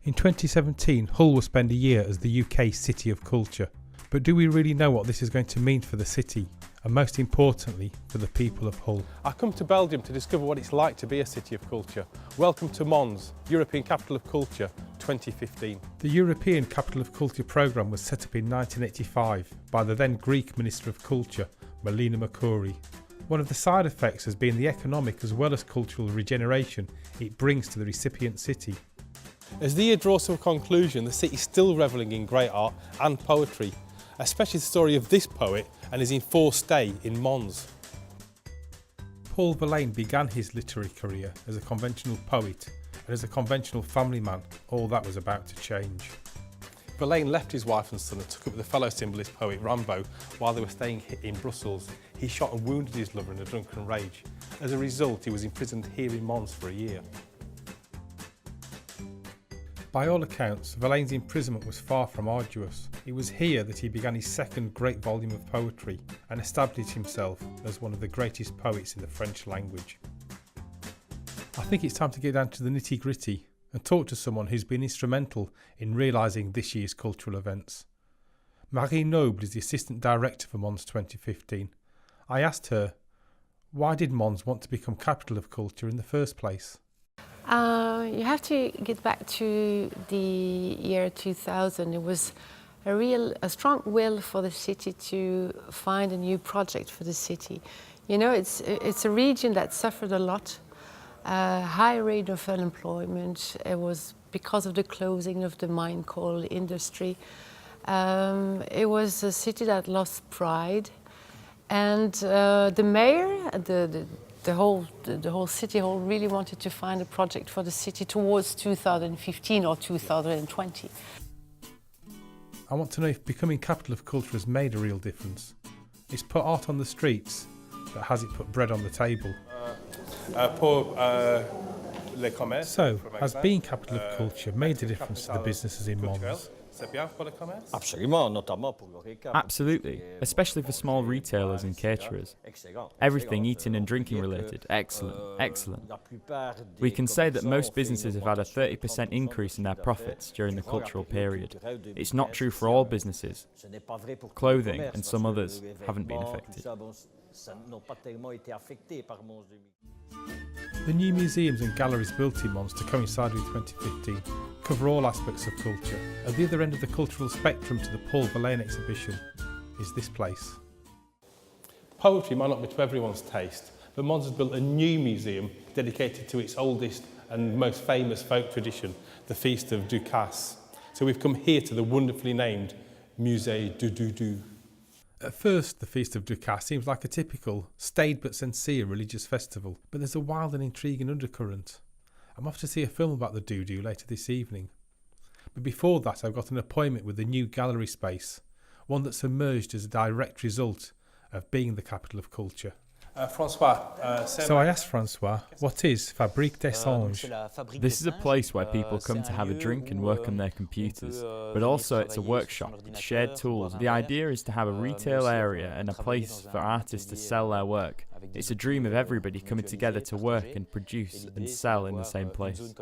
In 2017, Hull will spend a year as the UK's City of Culture. But do we really know what this is going to mean for the city, and most importantly, for the people of Hull? I come to Belgium to discover what it's like to be a city of culture. Welcome to Mons, European Capital of Culture 2015. The European Capital of Culture programme was set up in 1985 by the then Greek Minister of Culture, Melina Mercouri. One of the side effects has been the economic as well as cultural regeneration it brings to the recipient city. As the year draws to a conclusion, the city is still revelling in great art and poetry, especially the story of this poet and his enforced stay in Mons. Paul Verlaine began his literary career as a conventional poet, and as a conventional family man, all that was about to change. Verlaine left his wife and son and took up with the fellow symbolist poet Rimbaud while they were staying in Brussels. He shot and wounded his lover in a drunken rage. As a result, he was imprisoned here in Mons for a year. By all accounts, Verlaine's imprisonment was far from arduous. It was here that he began his second great volume of poetry and established himself as one of the greatest poets in the French language. I think it's time to get down to the nitty-gritty and talk to someone who's been instrumental in realising this year's cultural events. Marie Noble is the Assistant Director for Mons 2015. I asked her, why did Mons want to become capital of culture in the first place? You have to get back to the year 2000. It was a strong will for the city to find a new project for the city. You know, it's a region that suffered a lot, high rate of unemployment. It was because of the closing of the mine coal industry. It was a city that lost pride, and the mayor, the whole city hall really wanted to find a project for the city towards 2015 or 2020. I want to know if becoming capital of culture has made a real difference. It's put art on the streets, but has it put bread on the table? So, has being capital of culture made a difference to the businesses in Mons? Absolutely, especially for small retailers and caterers. Everything eating and drinking related, excellent, excellent. We can say that most businesses have had a 30% increase in their profits during the cultural period. It's not true for all businesses. Clothing and some others haven't been affected. The new museums and galleries built in Mons to coincide with 2015 cover all aspects of culture. At the other end of the cultural spectrum to the Paul Verlaine exhibition is this place. Poetry might not be to everyone's taste, but Mons has built a new museum dedicated to its oldest and most famous folk tradition, the Feast of Ducasse. So we've come here to the wonderfully named Musée du Doudou. At first, the Feast of Ducasse seems like a typical, staid but sincere religious festival, but there's a wild and intriguing undercurrent. I'm off to see a film about the doudou later this evening. But before that, I've got an appointment with the new gallery space, one that's emerged as a direct result of being the capital of culture. So I asked Francois, what is Fabrique des Songes? This is a place where people come to have a drink and work on their computers, but also it's a workshop with shared tools. The idea is to have a retail area and a place for artists to sell their work. It's a dream of everybody coming together to work and produce and sell in the same place.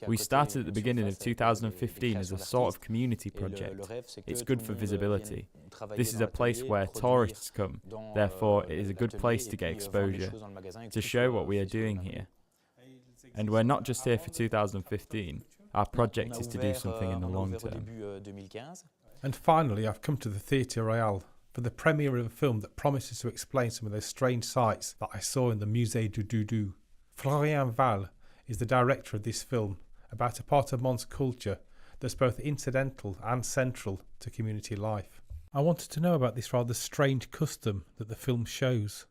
We started at the beginning of 2015 as a sort of community project. It's good for visibility. This is a place where tourists come, therefore it is a good place to get exposure, to show what we are doing here. And we're not just here for 2015, our project is to do something in the long term. And finally, I've come to the Theatre Royal for the premiere of a film that promises to explain some of those strange sights that I saw in the Musée du Doudou. Florian Val is the director of this film about a part of Mons culture that's both incidental and central to community life. I wanted to know about this rather strange custom that the film shows.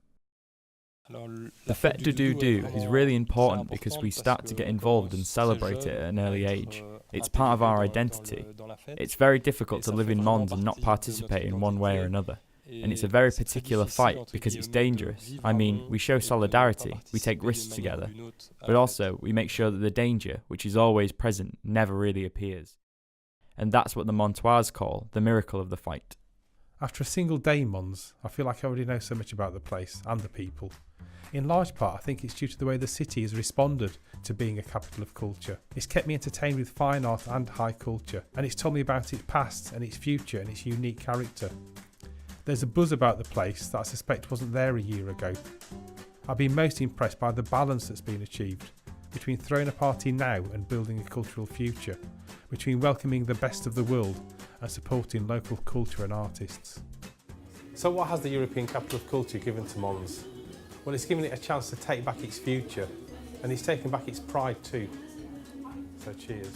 The Fête du Doudou is really important because we start to get involved and celebrate it at an early age. It's part of our identity. It's very difficult to live in Mons and not participate in one way or another. And it's a very particular fight because it's dangerous. I mean, we show solidarity, we take risks together, but also we make sure that the danger, which is always present, never really appears. And that's what the Montois call the miracle of the fight. After a single day in Mons, I feel like I already know so much about the place and the people. In large part, I think it's due to the way the city has responded to being a capital of culture. It's kept me entertained with fine art and high culture, and it's told me about its past and its future and its unique character. There's a buzz about the place that I suspect wasn't there a year ago. I've been most impressed by the balance that's been achieved between throwing a party now and building a cultural future, between welcoming the best of the world and supporting local culture and artists. So what has the European Capital of Culture given to Mons? Well, it's given it a chance to take back its future, and it's taken back its pride too. So cheers.